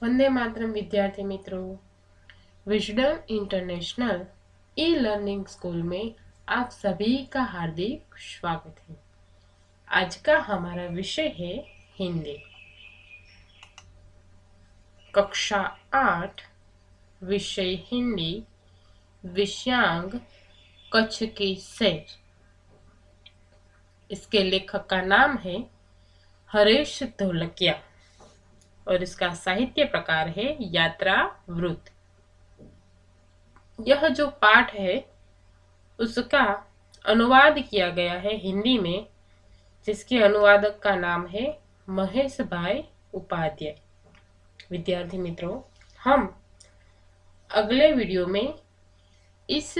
वंदे मातरम विद्यार्थी मित्रों, wisdom international e learning school में आप सभी का हार्दिक स्वागत है। आज का हमारा विषय है हिंदी। कक्षा 8 विषय हिंदी, विषयांग कच्छ की सैर। इसके लेखक का नाम है हरेश ढोलकिया और इसका साहित्य प्रकार है यात्रा वृत्त। यह जो पाठ है उसका अनुवाद किया गया है हिंदी में, जिसके अनुवादक का नाम है महेश भाई उपाध्याय। विद्यार्थी मित्रों, हम अगले वीडियो में इस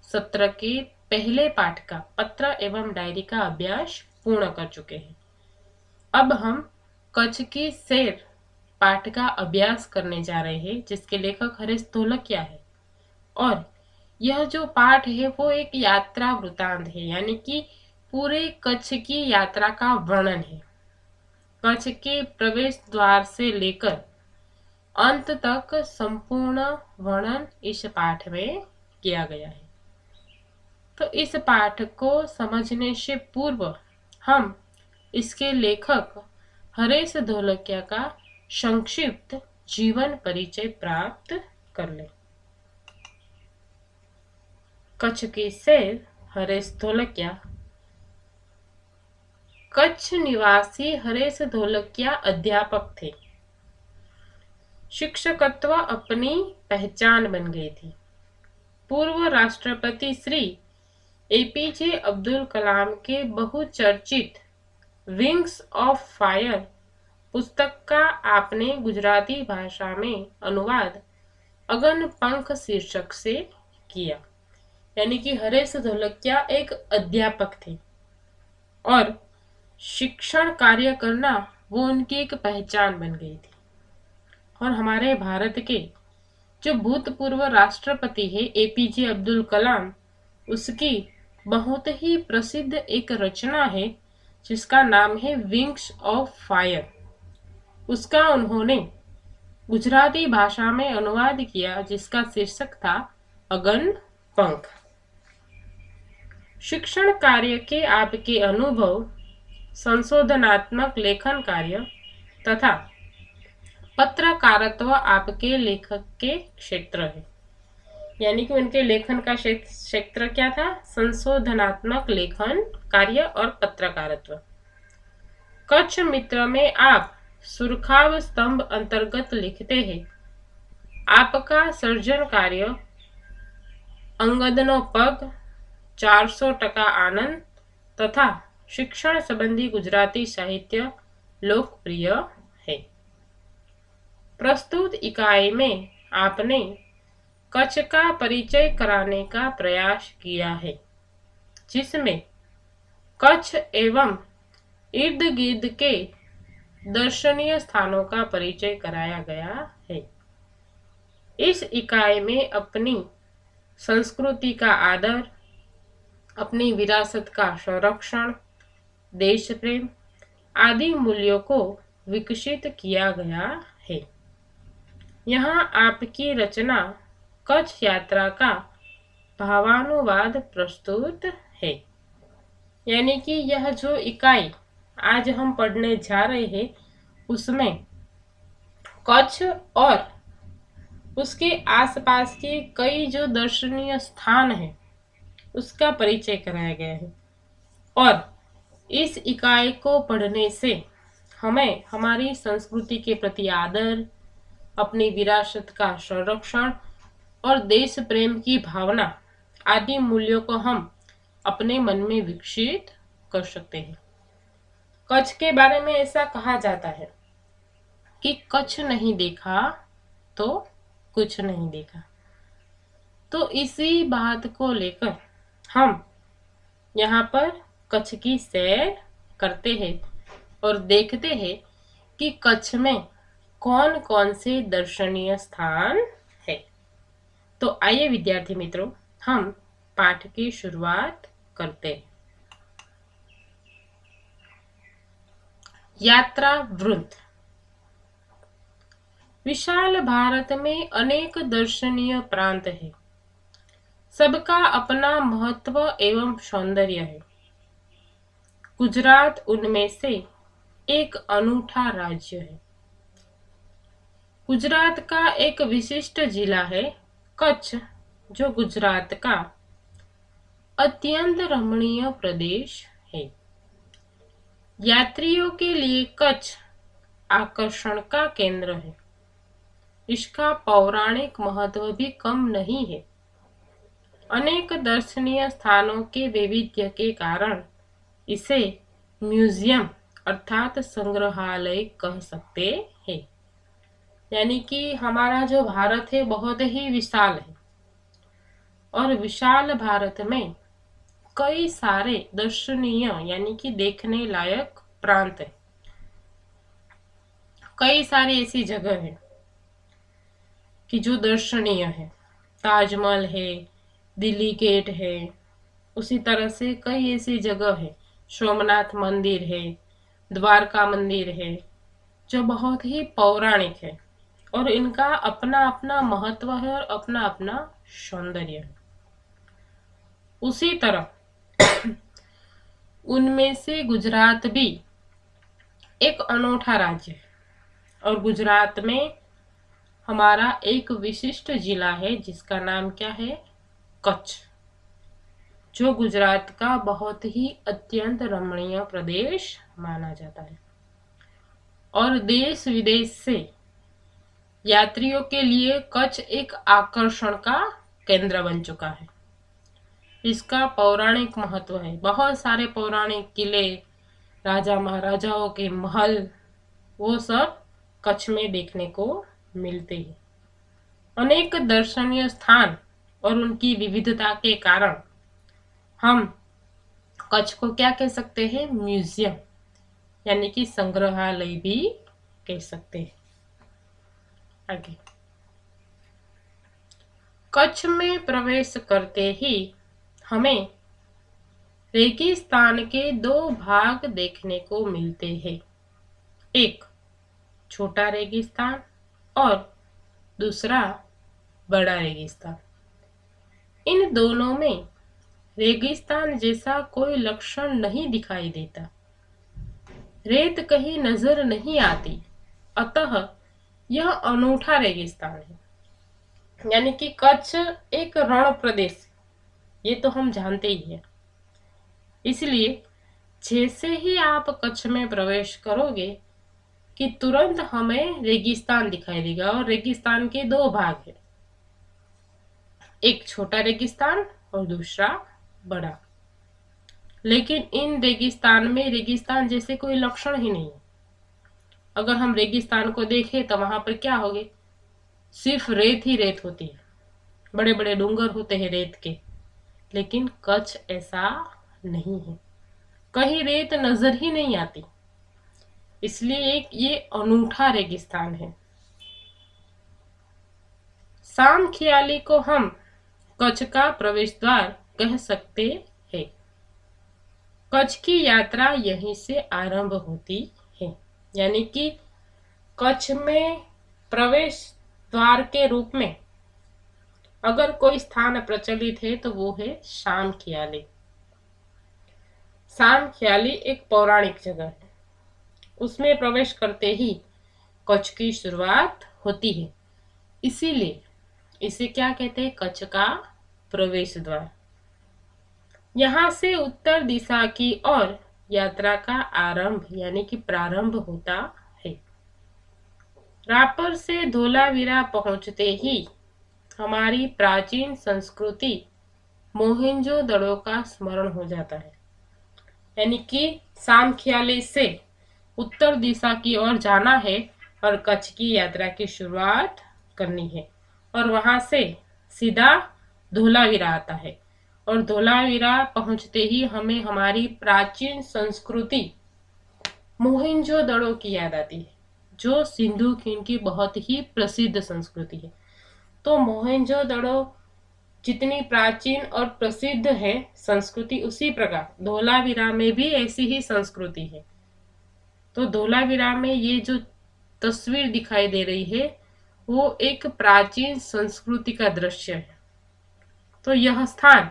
सत्र के पहले पाठ का पत्र एवं डायरी का अभ्यास पूर्ण कर चुके हैं। अब हम कच्छ की सैर पाठ का अभ्यास करने जा रहे हैं, जिसके लेखक हरेश ढोलकिया है। और यह जो पाठ है वो एक यात्रा वृतांत है, यानी कि पूरे कच्छ की यात्रा का वर्णन है। कच्छ के प्रवेश द्वार से लेकर अंत तक संपूर्ण वर्णन इस पाठ में किया गया है। तो इस पाठ को समझने से पूर्व हम इसके लेखक हरेश ढोलकिया का संक्षिप्त जीवन परिचय प्राप्त कर लें। कच्छ की सैर हरेश ढोलकिया। कच्छ निवासी हरेश ढोलकिया अध्यापक थे। शिक्षकत्व अपनी पहचान बन गई थी। पूर्व राष्ट्रपति श्री एपीजे अब्दुल कलाम के बहुचर्चित विंग्स ऑफ फायर पुस्तक का आपने गुजराती भाषा में अनुवाद अगन पंख शीर्षक से किया। यानी कि हरेश ढोलकिया एक अध्यापक थे और शिक्षण कार्य करना वो उनकी एक पहचान बन गई थी। और हमारे भारत के जो भूतपूर्व राष्ट्रपति है एपीजे अब्दुल कलाम, उसकी बहुत ही प्रसिद्ध एक रचना है जिसका नाम है विंग्स ऑफ फायर। उसका उन्होंने गुजराती भाषा में अनुवाद किया, जिसका शीर्षक था अगन पंख। शिक्षण कार्य के आपके अनुभव, संशोधनात्मक लेखन कार्य तथा पत्रकारित्व आपके लेखक के क्षेत्र है। यानी कि उनके लेखन का क्षेत्र क्या था? संशोधनात्मक लेखन कार्य और पत्रकारित्व। कच्छ मित्र में आप सुरखाव स्तंभ अंतर्गत लिखते हैं, आपका सर्जन कार्य अंगदनो पग, 400% आनंद तथा शिक्षण संबंधी गुजराती साहित्य लोकप्रिय है। प्रस्तुत इकाई में आपने कच्छ का परिचय कराने का प्रयास किया है, जिसमें कच्छ एवं इर्द गिर्द के दर्शनीय स्थानों का परिचय कराया गया है। इस इकाई में अपनी संस्कृति का आदर, अपनी विरासत का संरक्षण, देश प्रेम आदि मूल्यों को विकसित किया गया है। यहाँ आपकी रचना कच्छ यात्रा का भावानुवाद प्रस्तुत है। यानी कि यह जो इकाई आज हम पढ़ने जा रहे हैं उसमें कच्छ और उसके आसपास के कई जो दर्शनीय स्थान हैं उसका परिचय कराया गया है। और इस इकाई को पढ़ने से हमें हमारी संस्कृति के प्रति आदर, अपनी विरासत का संरक्षण और देश प्रेम की भावना आदि मूल्यों को हम अपने मन में विकसित कर सकते हैं। कच्छ के बारे में ऐसा कहा जाता है कि कच्छ नहीं देखा तो कुछ नहीं देखा। तो इसी बात को लेकर हम यहाँ पर कच्छ की सैर करते हैं और देखते हैं कि कच्छ में कौन कौन से दर्शनीय स्थान है। तो आइए विद्यार्थी मित्रों, हम पाठ की शुरुआत करते हैं। यात्रा वृत्त। विशाल भारत में अनेक दर्शनीय प्रांत है। सबका अपना महत्व एवं सौंदर्य है। गुजरात उनमें से एक अनूठा राज्य है। गुजरात का एक विशिष्ट जिला है कच्छ, जो गुजरात का अत्यंत रमणीय प्रदेश है। यात्रियों के लिए कच्छ आकर्षण का केंद्र है। इसका पौराणिक महत्व भी कम नहीं है। अनेक दर्शनीय स्थानों के वैविध्य के कारण इसे म्यूजियम अर्थात संग्रहालय कह सकते हैं। यानी कि हमारा जो भारत है बहुत ही विशाल है और विशाल भारत में कई सारे दर्शनीय यानी कि देखने लायक प्रांत है। कई सारी ऐसी जगह है कि जो दर्शनीय है। ताजमहल है, दिल्ली गेट है, उसी तरह से कई ऐसी जगह है। सोमनाथ मंदिर है, द्वारका मंदिर है, जो बहुत ही पौराणिक है और इनका अपना अपना महत्व है और अपना अपना सौंदर्य है। उसी तरह उनमें से गुजरात भी एक अनूठा राज्य है और गुजरात में हमारा एक विशिष्ट जिला है जिसका नाम क्या है, कच्छ, जो गुजरात का बहुत ही अत्यंत रमणीय प्रदेश माना जाता है और देश विदेश से यात्रियों के लिए कच्छ एक आकर्षण का केंद्र बन चुका है। इसका पौराणिक महत्व है। बहुत सारे पौराणिक किले, राजा महाराजाओं के महल, वो सब कच्छ में देखने को मिलते हैं। अनेक दर्शनीय स्थान और उनकी विविधता के कारण हम कच्छ को क्या कह सकते हैं, म्यूजियम यानी कि संग्रहालय भी कह सकते हैं। आगे, कच्छ में प्रवेश करते ही हमें रेगिस्तान के दो भाग देखने को मिलते हैं। एक छोटा रेगिस्तान और दूसरा बड़ा रेगिस्तान। इन दोनों में रेगिस्तान जैसा कोई लक्षण नहीं दिखाई देता। रेत कहीं नजर नहीं आती, अतः यह अनूठा रेगिस्तान है। यानी कि कच्छ एक रण प्रदेश है, ये तो हम जानते ही हैं। इसलिए जैसे ही आप कच्छ में प्रवेश करोगे कि तुरंत हमें रेगिस्तान दिखाई देगा और रेगिस्तान के दो भाग हैं, एक छोटा रेगिस्तान और दूसरा बड़ा। लेकिन इन रेगिस्तान में रेगिस्तान जैसे कोई लक्षण ही नहीं है। अगर हम रेगिस्तान को देखें तो वहां पर क्या होगे, सिर्फ रेत ही रेत होती है, बड़े बड़े डूंगर होते हैं रेत के। लेकिन कच्छ ऐसा नहीं है, कहीं रेत नजर ही नहीं आती। इसलिए एक ये अनूठा रेगिस्तान है। सामखियाली को हम कच्छ का प्रवेश द्वार कह सकते हैं। कच्छ की यात्रा यहीं से आरंभ होती है। यानी कि कच्छ में प्रवेश द्वार के रूप में अगर कोई स्थान प्रचलित है तो वो है सामखियाली। सामखियाली एक पौराणिक जगह है। उसमें प्रवेश करते ही कच्छ की शुरुआत होती है। इसीलिए इसे क्या कहते हैं, कच्छ का प्रवेश द्वार। यहाँ से उत्तर दिशा की ओर यात्रा का आरंभ यानी कि प्रारंभ होता है। रापर से धोलावीरा पहुंचते ही हमारी प्राचीन संस्कृति मोहेंजोदड़ो का स्मरण हो जाता है। यानी कि सामखियाली से उत्तर दिशा की ओर जाना है और कच्छ की यात्रा की शुरुआत करनी है और वहां से सीधा धोलावीरा आता है और धोलावीरा पहुंचते ही हमें हमारी प्राचीन संस्कृति मोहेंजोदड़ो की याद आती है, जो सिंधु खीण की बहुत ही प्रसिद्ध संस्कृति है। तो मोहेंजोदड़ो जितनी प्राचीन और प्रसिद्ध है संस्कृति, उसी प्रकार धोलावीरा में भी ऐसी ही संस्कृति है। तो धोलावीरा में ये जो तस्वीर दिखाई दे रही है वो एक प्राचीन संस्कृति का दृश्य है। तो यह स्थान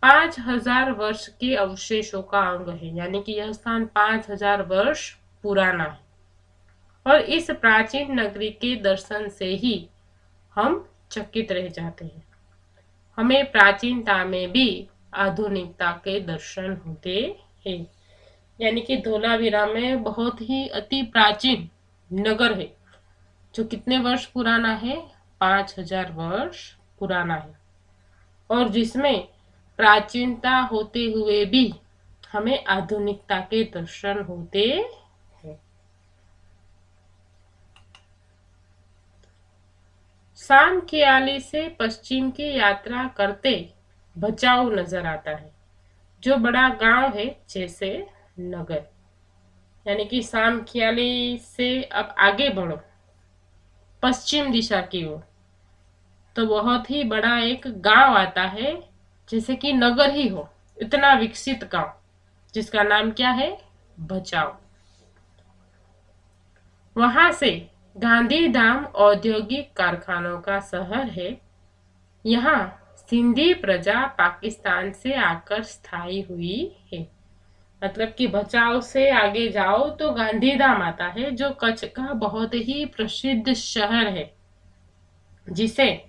5,000 वर्ष के अवशेषों का अंग है, यानी कि यह स्थान 5,000 वर्ष पुराना है। और इस प्राचीन नगरी के दर्शन से ही हम चकित रह जाते हैं। हमें प्राचीनता में भी आधुनिकता के दर्शन होते हैं। यानी कि धोलावीरा में बहुत ही अति प्राचीन नगर है, जो कितने वर्ष पुराना है? 5,000 वर्ष पुराना है, और जिसमें प्राचीनता होते हुए भी हमें आधुनिकता के दर्शन होते हैं। शाम खियाली से पश्चिम की यात्रा करते भचाऊ नजर आता है, जो बड़ा गांव है जैसे नगर। यानी कि शाम खियाली से अब आगे बढ़ो पश्चिम दिशा की ओर, तो बहुत ही बड़ा एक गांव आता है, जैसे कि नगर ही हो, इतना विकसित गांव, जिसका नाम क्या है? भचाऊ। वहां से गांधीधाम औद्योगिक कारखानों का शहर है। यहाँ सिंधी प्रजा पाकिस्तान से आकर स्थायी हुई है। मतलब कि भचाऊ से आगे जाओ तो गांधीधाम आता है, जो कच्छ का बहुत ही प्रसिद्ध शहर है, जिसे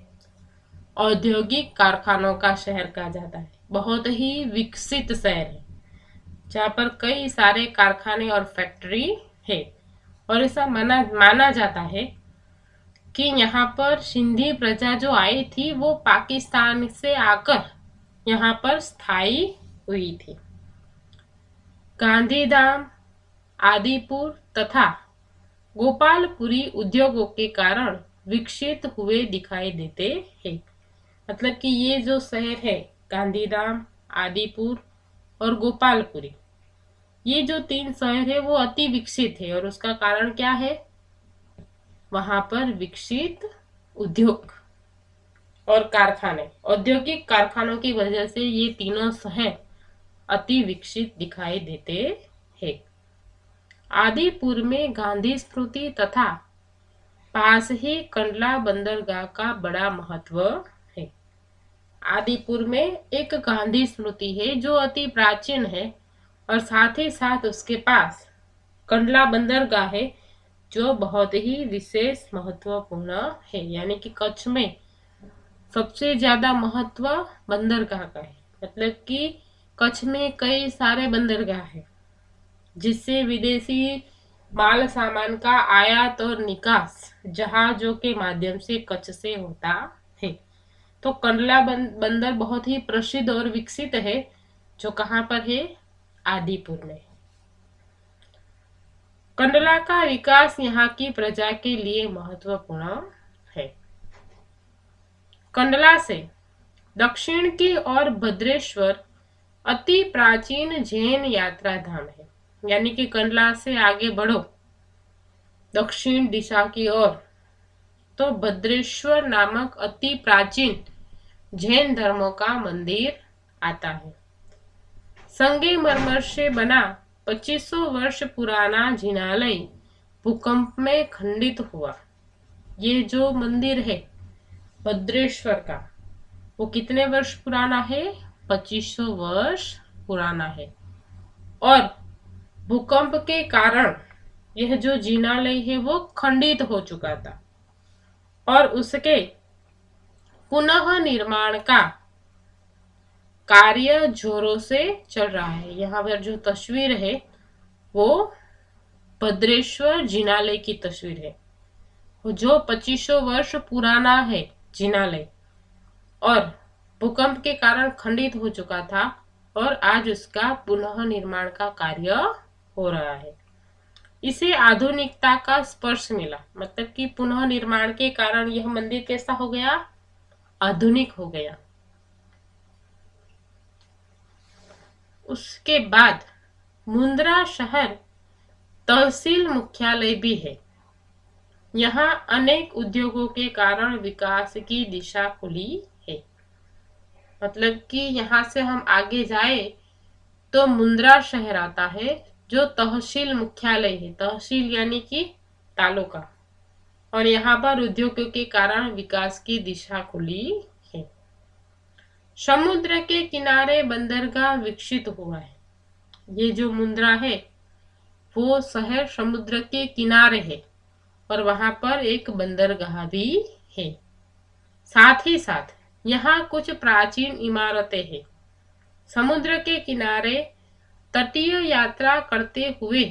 औद्योगिक कारखानों का शहर कहा जाता है। बहुत ही विकसित शहर है, जहाँ पर कई सारे कारखाने और फैक्ट्री है। और ऐसा माना माना जाता है कि यहाँ पर सिंधी प्रजा जो आई थी वो पाकिस्तान से आकर यहाँ पर स्थायी हुई थी। गांधीधाम, आदिपुर तथा गोपालपुरी उद्योगों के कारण विकसित हुए दिखाई देते हैं। मतलब कि ये जो शहर है गांधीधाम, आदिपुर और गोपालपुरी, ये जो 3 शहर है वो अति विकसित है। और उसका कारण क्या है? वहां पर विकसित उद्योग और कारखाने, औद्योगिक कारखानों की वजह से ये तीनों शहर अति विकसित दिखाई देते हैं। आदिपुर में गांधी स्मृति तथा पास ही कंडला बंदरगाह का बड़ा महत्व है। आदिपुर में एक गांधी स्मृति है जो अति प्राचीन है, और साथ ही साथ उसके पास कंडला बंदरगाह है, जो बहुत ही विशेष महत्वपूर्ण है। यानी कि कच्छ में सबसे ज्यादा महत्व बंदरगाह का है। मतलब कि कच्छ में कई सारे बंदरगाह है, जिससे विदेशी माल सामान का आयात और निकास जहाजों के माध्यम से कच्छ से होता है। तो कंडला बंदर बहुत ही प्रसिद्ध और विकसित है, जो कहाँ पर है? आदिपुर में। कंडला का विकास यहाँ की प्रजा के लिए महत्वपूर्ण है। कंडला से दक्षिण की ओर भद्रेश्वर अति प्राचीन जैन यात्रा धाम है। यानी कि कंडला से आगे बढ़ो दक्षिण दिशा की ओर, तो भद्रेश्वर नामक अति प्राचीन जैन धर्मों का मंदिर आता है। संगमरमर से बना 2500 वर्ष पुराना जिनालय भूकंप में खंडित हुआ। ये जो मंदिर है भद्रेश्वर का, वो कितने वर्ष पुराना है? 2500 वर्ष पुराना है। और भूकंप के कारण यह जो जिनालय है वो खंडित हो चुका था, और उसके पुनः निर्माण का कार्य जोरों से चल रहा है। यहाँ पर जो तस्वीर है वो भद्रेश्वर जिनालय की तस्वीर है, जो 2500 वर्ष पुराना है जिनालय, और भूकंप के कारण खंडित हो चुका था, और आज उसका पुनः निर्माण का कार्य हो रहा है। इसे आधुनिकता का स्पर्श मिला। मतलब कि पुनः निर्माण के कारण यह मंदिर कैसा हो गया? आधुनिक हो गया। उसके बाद मुंद्रा शहर तहसील मुख्यालय भी है। यहाँ अनेक उद्योगों के कारण विकास की दिशा खुली है। मतलब कि यहाँ से हम आगे जाए तो मुंद्रा शहर आता है, जो तहसील मुख्यालय है। तहसील यानी कि तालुका, और यहाँ पर उद्योगों के कारण विकास की दिशा खुली है। समुद्र के किनारे बंदरगाह विकसित हुआ है। ये जो मुंद्रा है वो शहर समुद्र के किनारे है और वहां पर एक बंदरगाह भी है। साथ ही साथ यहाँ कुछ प्राचीन इमारतें हैं। समुद्र के किनारे तटीय यात्रा करते हुए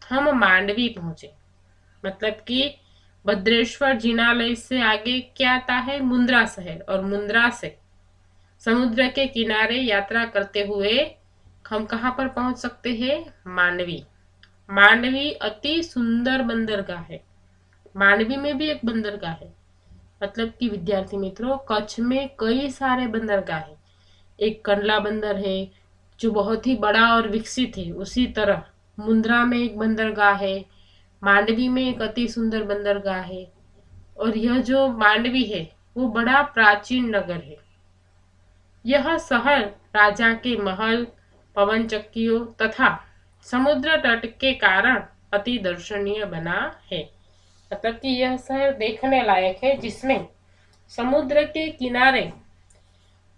हम मांडवी पहुंचे। मतलब कि भद्रेश्वर जिनालय से आगे क्या आता है, मुंद्रा शहर, और मुंद्रा से समुद्र के किनारे यात्रा करते हुए हम कहाँ पर पहुंच सकते हैं, मांडवी। मांडवी अति सुंदर बंदरगाह है। मांडवी में भी एक बंदरगाह है। मतलब कि विद्यार्थी मित्रों, कच्छ में कई सारे बंदरगाह है। एक कंडला बंदर है जो बहुत ही बड़ा और विकसित है। उसी तरह मुंद्रा में एक बंदरगाह है, मांडवी में एक अति सुंदर बंदरगाह है। और यह जो मांडवी है वो बड़ा प्राचीन नगर है। यह शहर राजा के महल, पवन चक्कियों तथा समुद्र तट के कारण अति दर्शनीय बना है। मतलब कि यह शहर देखने लायक है, जिसमें समुद्र के किनारे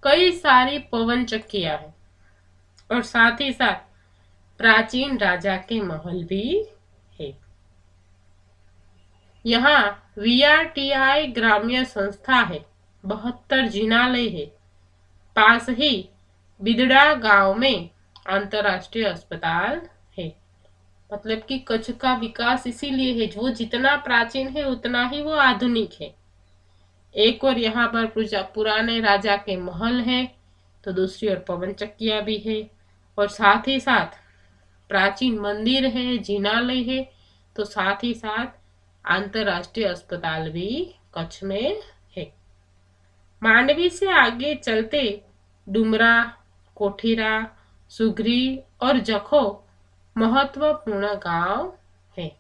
कई सारी पवन चक्कियां हैं और साथ ही साथ प्राचीन राजा के महल भी है। यहाँ VRTI ग्राम्य संस्था है, 72 जिनालय है। पास ही बिदड़ा गांव में अंतरराष्ट्रीय अस्पताल है। मतलब कि कच्छ का विकास इसीलिए है, जो जितना प्राचीन है उतना ही वो आधुनिक है। एक और यहाँ पर पुराने राजा के महल है, तो दूसरी ओर पवन चक्कियां भी है, और साथ ही साथ प्राचीन मंदिर है, जिनालय है, तो साथ ही साथ अंतरराष्ट्रीय अस्पताल भी कच्छ में है। मांडवी से आगे चलते डुमरा, कोठीरा, सुगरी और जखो महत्वपूर्ण गांव है।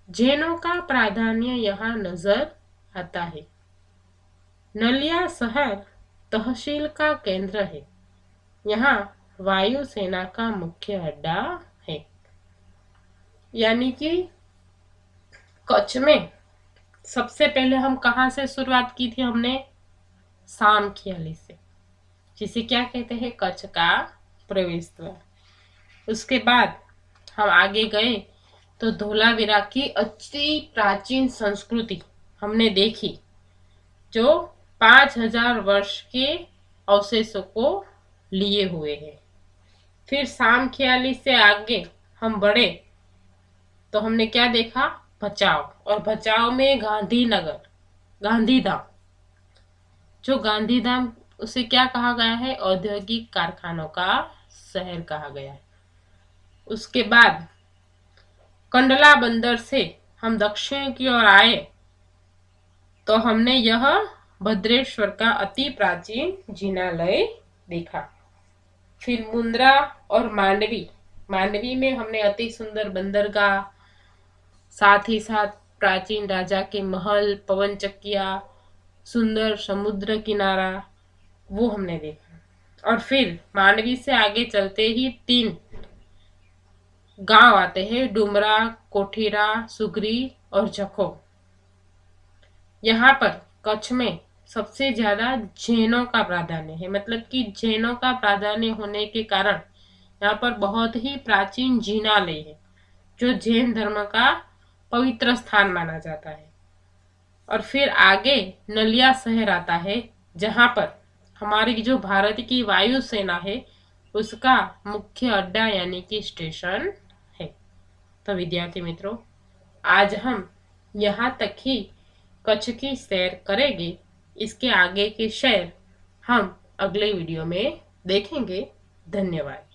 जैनों का प्राधान्य यहाँ नजर आता है। नलिया शहर तहसील का केंद्र है। यहाँ वायुसेना का मुख्य अड्डा है। यानी कि कच्छ में सबसे पहले हम कहाँ से शुरुआत की थी, हमने सामखियाली से, जिसे क्या कहते हैं, कच्छ का प्रवेश द्वार। उसके बाद हम आगे गए तो धोलावीरा की अति प्राचीन संस्कृति हमने देखी, जो 5000 वर्ष के अवशेषों को लिए हुए है। फिर सामखियाली से आगे हम बढ़े तो हमने क्या देखा, भचाऊ, और भचाऊ में गांधीनगर, गांधीधाम। जो गांधीधाम उसे क्या कहा गया है, औद्योगिक कारखानों का शहर कहा गया है। उसके बाद कंडला बंदर से हम दक्षिण की ओर आए तो हमने यह भद्रेश्वर का अति प्राचीन जिनालय देखा। फिर मुंद्रा और मांडवी, मांडवी में हमने अति सुंदर बंदरगाह, साथ ही साथ प्राचीन राजा के महल, पवन चक्किया, सुंदर समुद्र किनारा, वो हमने देखा। और फिर मांडवी से आगे चलते ही 3 गांव आते हैं, डुमरा, कोठीरा, सुगरी और जखो। यहाँ पर कच्छ में सबसे ज्यादा जैनों का प्राधान्य है। मतलब कि जैनों का प्राधान्य होने के कारण यहाँ पर बहुत ही प्राचीन जिनालय है, जो जैन धर्म का पवित्र स्थान माना जाता है। और फिर आगे नलिया शहर आता है, जहाँ पर हमारी जो भारत की वायुसेना है उसका मुख्य अड्डा यानी कि स्टेशन है। तो विद्यार्थी मित्रों, आज हम यहाँ तक ही कच्छ की सैर करेंगे। इसके आगे के शहर हम अगले वीडियो में देखेंगे। धन्यवाद।